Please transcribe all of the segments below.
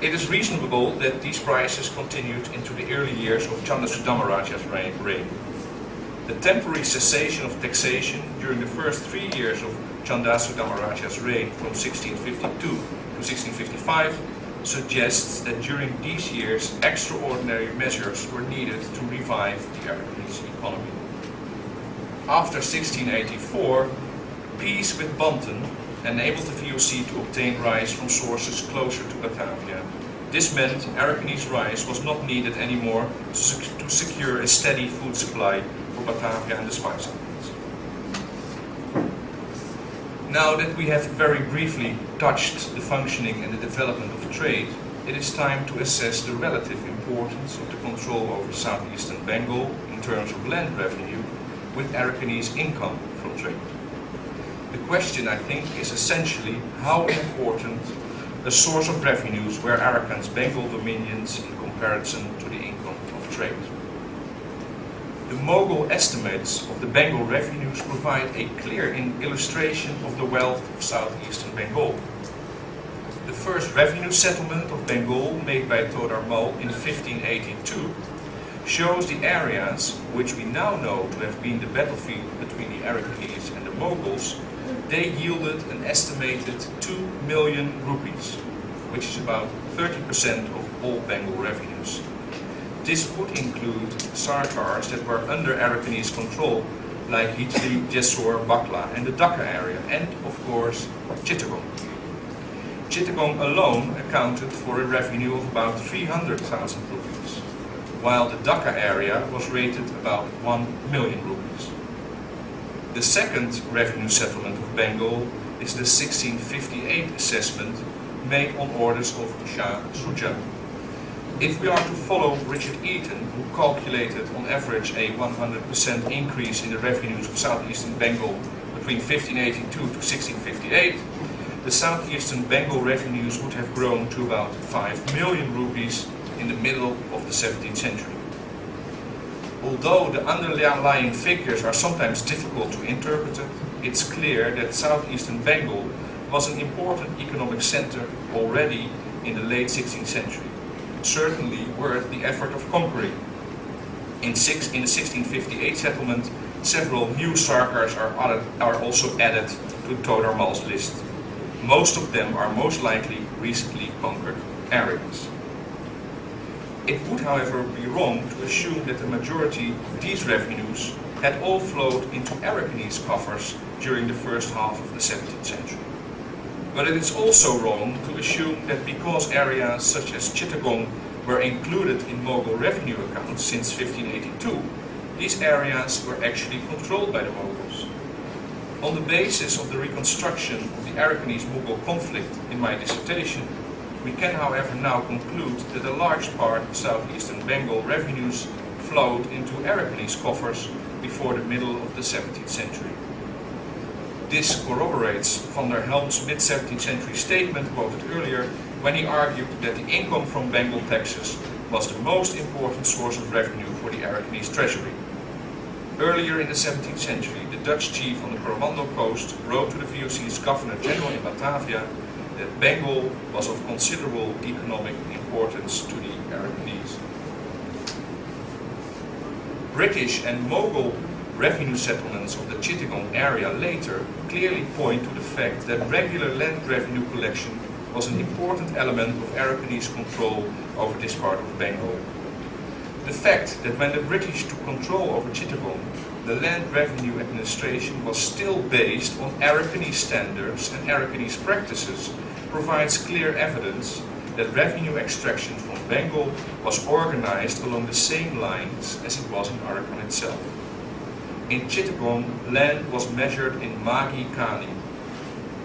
It is reasonable that these prices continued into the early years of Chanda Sudamaraja's reign. The temporary cessation of taxation during the first 3 years of Chanda Sudamaraja's reign from 1652 to 1655 suggests that during these years extraordinary measures were needed to revive the Arakanese economy. After 1684, peace with Banten enabled the VOC to obtain rice from sources closer to Batavia. This meant Arakanese rice was not needed anymore to secure a steady food supply for Batavia and the Spice Islands. Now that we have very briefly touched the functioning and the development of trade, it is time to assess the relative importance of the control over southeastern Bengal in terms of land revenue with Arakanese income from trade. The question, I think, is essentially how important a source of revenues were Arakan's Bengal dominions in comparison to the income of trade. The Mughal estimates of the Bengal revenues provide a clear illustration of the wealth of southeastern Bengal. The first revenue settlement of Bengal made by Todar Mal in 1582 shows the areas which we now know to have been the battlefield between the Arakanese and the Mughals. They yielded an estimated 2 million rupees, which is about 30% of all Bengal revenues. This would include sarkars that were under Arakanese control, like Hitli, Jessore, Bakla and the Dhaka area, and of course Chittagong. Chittagong alone accounted for a revenue of about 300,000 rupees, while the Dhaka area was rated about 1 million rupees. The second revenue settlement of Bengal is the 1658 assessment made on orders of Shah Shuja. If we are to follow Richard Eaton, who calculated on average a 100% increase in the revenues of southeastern Bengal between 1582 to 1658, the southeastern Bengal revenues would have grown to about 5 million rupees in the middle of the 17th century. Although the underlying figures are sometimes difficult to interpret, it's clear that southeastern Bengal was an important economic center already in the late 16th century, certainly worth the effort of conquering. In the 1658 settlement, several new sarkars are also added to Todar Mal's list. Most of them are most likely recently conquered areas. It would, however, be wrong to assume that the majority of these revenues had all flowed into Arakanese coffers during the first half of the 17th century. But it is also wrong to assume that because areas such as Chittagong were included in Mughal revenue accounts since 1582, these areas were actually controlled by the Mughals. On the basis of the reconstruction of the Arakanese-Mughal conflict in my dissertation, we can, however, now conclude that a large part of southeastern Bengal revenues flowed into Arakanese coffers before the middle of the 17th century. This corroborates van der Helm's mid-17th century statement quoted earlier, when he argued that the income from Bengal taxes was the most important source of revenue for the Arakanese treasury. Earlier in the 17th century, the Dutch chief on the Coromandel coast wrote to the VOC's Governor-General in Batavia that Bengal was of considerable economic importance to the Arakanese. British and Mughal revenue settlements of the Chittagong area later clearly point to the fact that regular land revenue collection was an important element of Arakanese control over this part of Bengal. The fact that when the British took control over Chittagong, the land revenue administration was still based on Arakanese standards and Arakanese practices provides clear evidence that revenue extraction from Bengal was organized along the same lines as it was in Arakan itself. In Chittagong, land was measured in Magi Kani.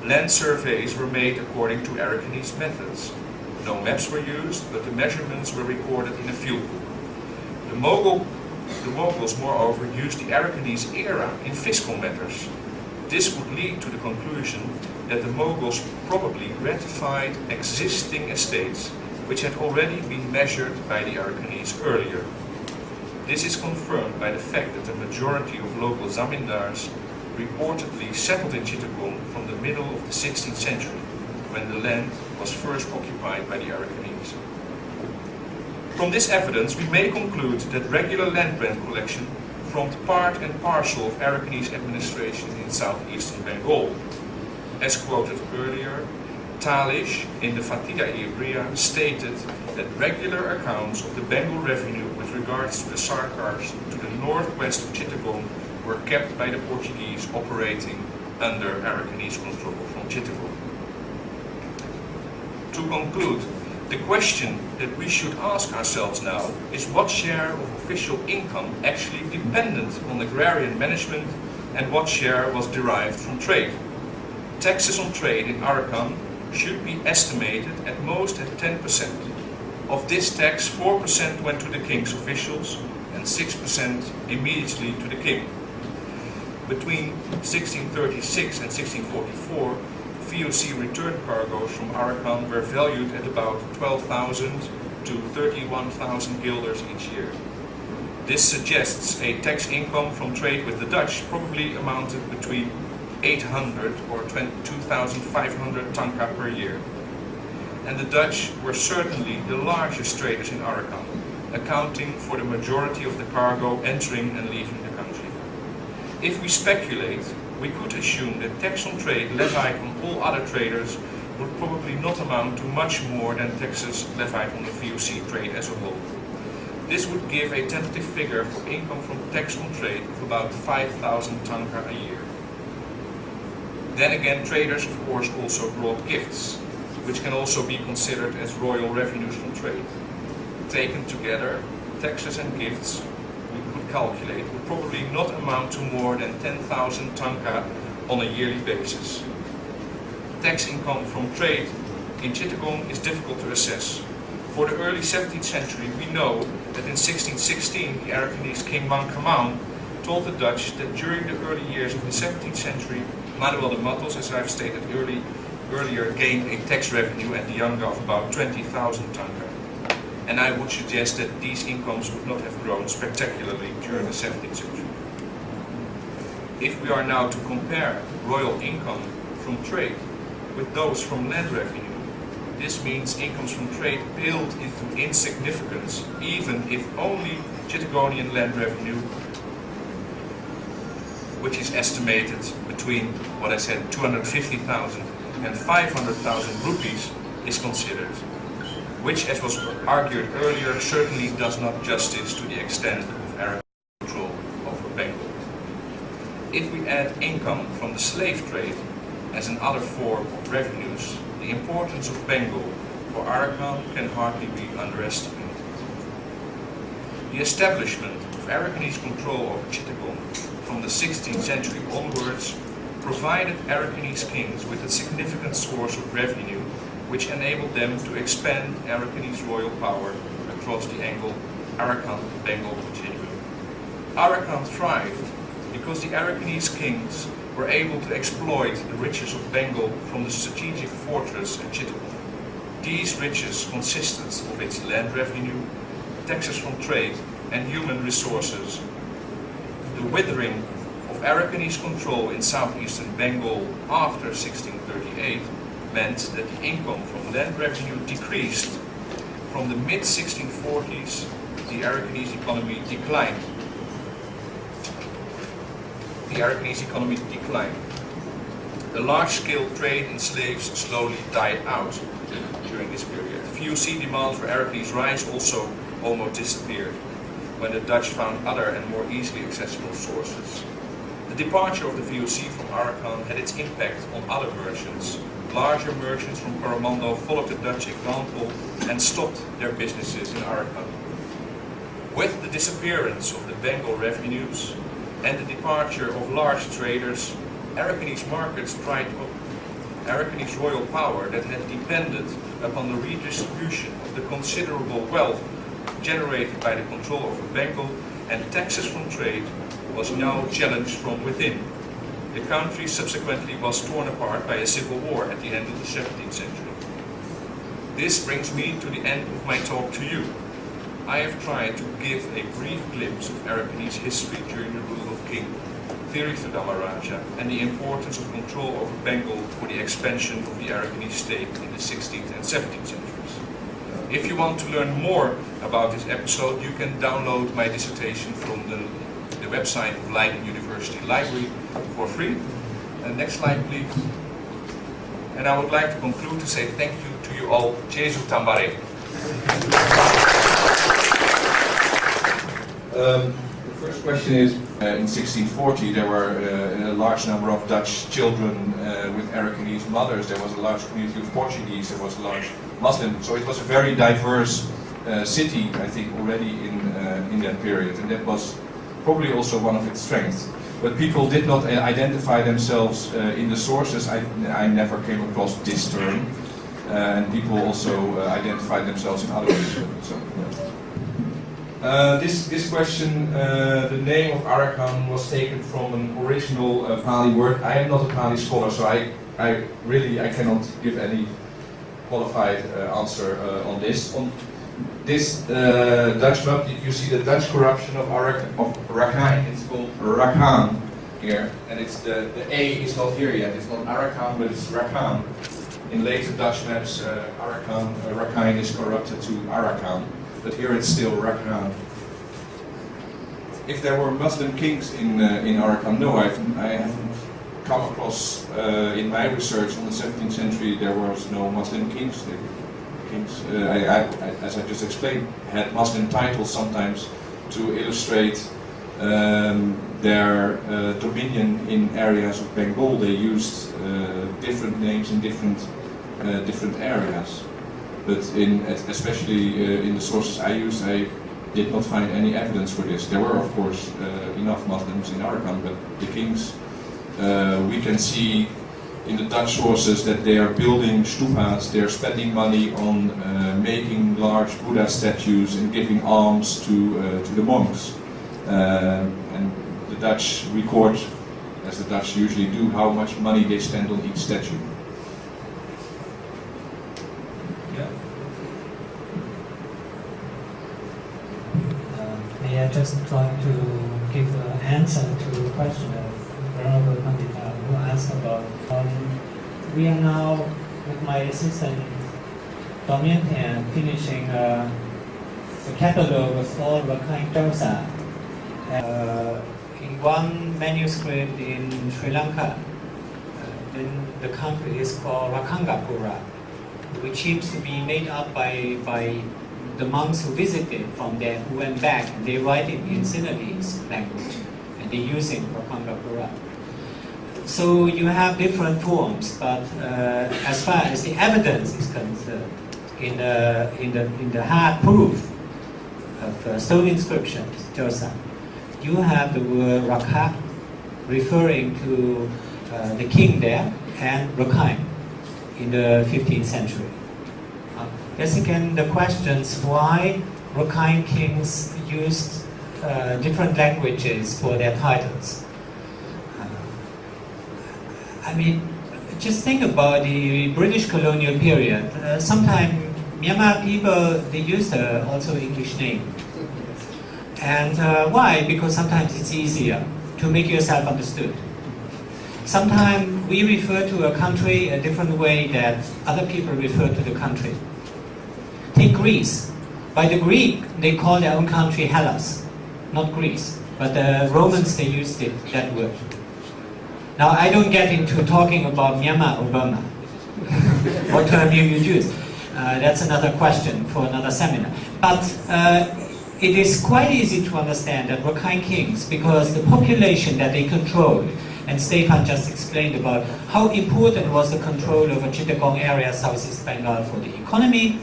Land surveys were made according to Arakanese methods. No maps were used, but the measurements were recorded in a field book. The Mughals, moreover, used the Arakanese era in fiscal matters. This would lead to the conclusion that the Mughals probably ratified existing estates which had already been measured by the Arakanese earlier. This is confirmed by the fact that the majority of local zamindars reportedly settled in Chittagong from the middle of the 16th century, when the land was first occupied by the Arakanese. From this evidence, we may conclude that regular land rent collection formed part and parcel of Arakanese administration in southeastern Bengal. As quoted earlier, Talish in the Fatida Ibria stated that regular accounts of the Bengal revenue with regards to the Sarkars to the northwest of Chittagong were kept by the Portuguese operating under Arakanese control from Chittagong. To conclude, the question that we should ask ourselves now is what share of official income actually depended on agrarian management and what share was derived from trade. Taxes on trade in Arakan should be estimated at most at 10%. Of this tax, 4% went to the king's officials and 6% immediately to the king. Between 1636 and 1644, VOC return cargoes from Arakan were valued at about 12,000 to 31,000 guilders each year. This suggests a tax income from trade with the Dutch probably amounted between 800 or 2,500 tanka per year. And the Dutch were certainly the largest traders in Arakan, accounting for the majority of the cargo entering and leaving the country. If we speculate, we could assume that tax on trade levied on all other traders would probably not amount to much more than taxes levied on the VOC trade as a whole. This would give a tentative figure for income from tax on trade of about 5,000 tanka a year. Then again, traders of course also brought gifts, which can also be considered as royal revenues from trade. Taken together, taxes and gifts calculate would probably not amount to more than 10,000 tanka on a yearly basis. Tax income from trade in Chittagong is difficult to assess. For the early 17th century, we know that in 1616 the Arakanese king Mankaman told the Dutch that during the early years of the 17th century, Manuel de Matos, as I've stated earlier, gained a tax revenue at the Yanga of about 20,000 tanka. And I would suggest that these incomes would not have grown spectacularly during the 17th century. If we are now to compare royal income from trade with those from land revenue, this means incomes from trade paled into insignificance, even if only Chittagonian land revenue, which is estimated between what I said 250,000 and 500,000 rupees, is considered, which, as was argued earlier, certainly does not justice to the extent of Arakan control over Bengal. If we add income from the slave trade as another form of revenues, the importance of Bengal for Arakan can hardly be underestimated. The establishment of Arakanese control over Chittagong from the 16th century onwards provided Arakanese kings with a significant source of revenue which enabled them to expand Arakanese royal power across the Arakan-Bengal continuum. Arakan thrived because the Arakanese kings were able to exploit the riches of Bengal from the strategic fortress at Chittagong. These riches consisted of its land revenue, taxes from trade, and human resources. The withering of Arakanese control in southeastern Bengal after 1638 meant that the income from land revenue decreased. From the mid-1640s, the Arakanese economy declined. The large-scale trade in slaves slowly died out during this period. VOC demand for Arakanese rice also almost disappeared when the Dutch found other and more easily accessible sources. The departure of the VOC from Arakan had its impact on other merchants. Larger merchants from Coromandel followed the Dutch example and stopped their businesses in Arakan. With the disappearance of the Bengal revenues and the departure of large traders, Arakanese markets dried up. Arakanese royal power that had depended upon the redistribution of the considerable wealth generated by the control over Bengal and taxes from trade was now challenged from within. The country subsequently was torn apart by a civil war at the end of the 17th century. This brings me to the end of my talk to you. I have tried to give a brief glimpse of Arakanese history during the rule of King Raja and the importance of control over Bengal for the expansion of the Arakanese state in the 16th and 17th centuries. If you want to learn more about this episode, you can download my dissertation from the website of Leiden University Library for free. Next slide, please. And I would like to conclude to say thank you to you all. Jesu Tambare. The first question is, in 1640 there were a large number of Dutch children with Arakanese mothers. There was a large community of Portuguese, there was a large Muslim. So it was a very diverse city, I think, already in that period. And that was probably also one of its strengths. But people did not identify themselves in the sources. I never came across this term. And people also identified themselves in other ways. So, yeah. This question, the name of Arakan was taken from an original Pali word. I am not a Pali scholar, so I cannot give any qualified answer on this. On this Dutch map, you see the Dutch corruption of rakhine. It's called rakan here, and it's the A is not here yet. It's not Arakan, but it's rakan. In later Dutch maps, rakhine is corrupted to Arakan, but here it's still rakan. If there were Muslim kings in Arakan, no, I haven't come across in my research in the 17th century. There was no Muslim kings. As I just explained, had Muslim titles sometimes to illustrate their dominion in areas of Bengal. They used different names in different areas. But especially in the sources I used, I did not find any evidence for this. There were, of course, enough Muslims in Arakan, but the kings, we can see in the Dutch sources that they are building stupas, they are spending money on making large Buddha statues and giving alms to the monks. And the Dutch record, as the Dutch usually do, how much money they spend on each statue. Yeah. May I just try to give an answer to the question of Venerable Pandita who asked about, we are now, with my assistant Dominion, finishing the catalogue of all rakhine dosa. In one manuscript in Sri Lanka, then the country is called Rakangapura, which seems to be made up by the monks who visited from there, who went back, and they write it in Sinhalese language, and they're using Rakangapura. So you have different forms, but as far as the evidence is concerned, in the hard proof of stone inscriptions, Josa, you have the word Rakha referring to the king there, and rakhine in the 15th century. Yes, again, the questions why rakhine kings used different languages for their titles. I mean, just think about the British colonial period. Sometimes Myanmar people, they used also English name. And why? Because sometimes it's easier to make yourself understood. Sometimes we refer to a country a different way that other people refer to the country. Take Greece. By the Greek, they call their own country Hellas, not Greece. But the Romans, they used that word. Now, I don't get into talking about Myanmar or Burma. What term you use? That's another question for another seminar. But it is quite easy to understand that rakhine kings, because the population that they controlled, and Stephan just explained about how important was the control over Chittagong area, Southeast Bengal, for the economy,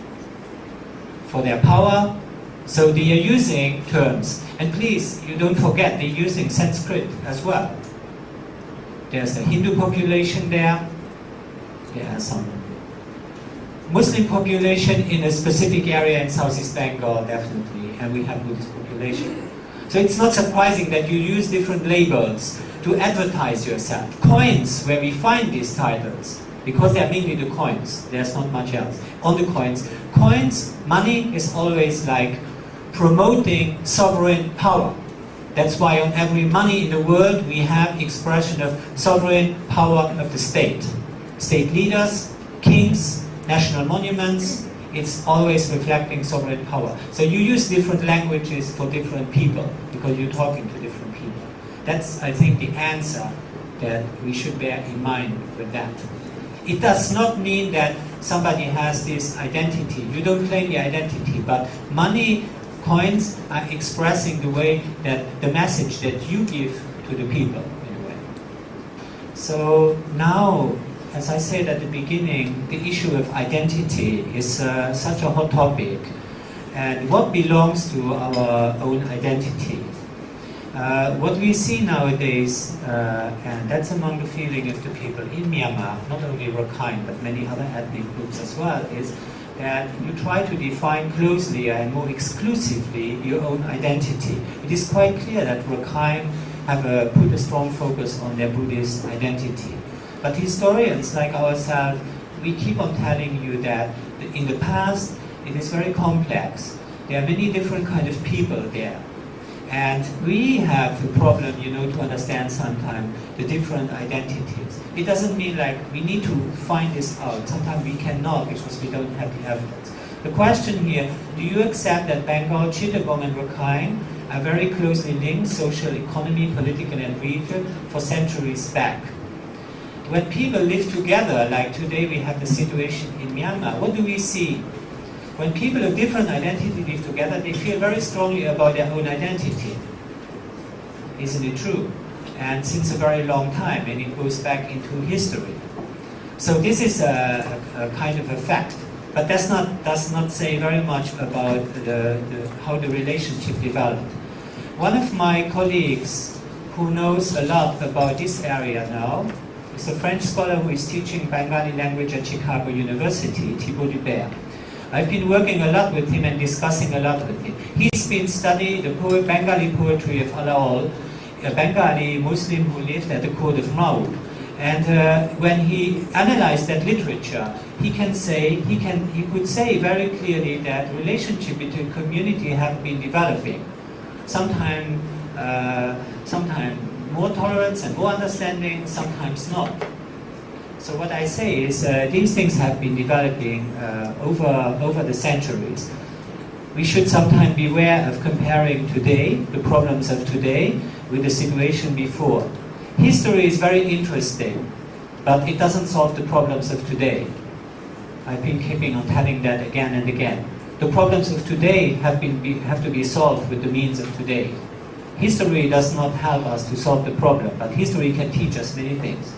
for their power. So they are using terms. And please, you don't forget, they're using Sanskrit as well. There's a Hindu population there. There are some Muslim population in a specific area in Southeast Bengal, definitely, and we have Buddhist population. So it's not surprising that you use different labels to advertise yourself. Coins, where we find these titles, because they're mainly the coins, there's not much else. On the coins, money is always like promoting sovereign power. That's why on every money in the world we have expression of sovereign power of the state. State leaders, kings, national monuments, it's always reflecting sovereign power. So you use different languages for different people because you're talking to different people. That's, I think, the answer that we should bear in mind with that. It does not mean that somebody has this identity. You don't claim the identity, but money, coins are expressing the way that the message that you give to the people in a way. So now, as I said at the beginning, the issue of identity is such a hot topic. And what belongs to our own identity? What we see nowadays, and that's among the feeling of the people in Myanmar, not only Rakhine but many other ethnic groups as well, is that you try to define closely and more exclusively your own identity. It is quite clear that Rakhine have put a strong focus on their Buddhist identity. But historians like ourselves, we keep on telling you that in the past it is very complex. There are many different kind of people there. And we have a problem, to understand sometimes the different identities. It doesn't mean like we need to find this out. Sometimes we cannot because we don't have the evidence. The question here, do you accept that Bengal, Chittagong and Rakhine are very closely linked, social, economy, political and region, for centuries back? When people live together, like today we have the situation in Myanmar, what do we see? When people of different identity live together, they feel very strongly about their own identity. Isn't it true? And since a very long time, and it goes back into history. So this is a kind of a fact. But that does not say very much about how the relationship developed. One of my colleagues who knows a lot about this area now is a French scholar who is teaching Bengali language at Chicago University, Thibaut Dubert. I've been working a lot with him and discussing a lot with him. He's been studying the Bengali poetry of Alaol, a Bengali Muslim who lived at the court of Maud. And when he analyzed that literature, he could say very clearly that relationship between community have been developing. Sometimes more tolerance and more understanding, sometimes not. So what I say is these things have been developing over the centuries. We should sometimes beware of comparing today, the problems of today, with the situation before. History is very interesting, but it doesn't solve the problems of today. I've been keeping on telling that again and again. The problems of today have to be solved with the means of today. History does not help us to solve the problem, but history can teach us many things.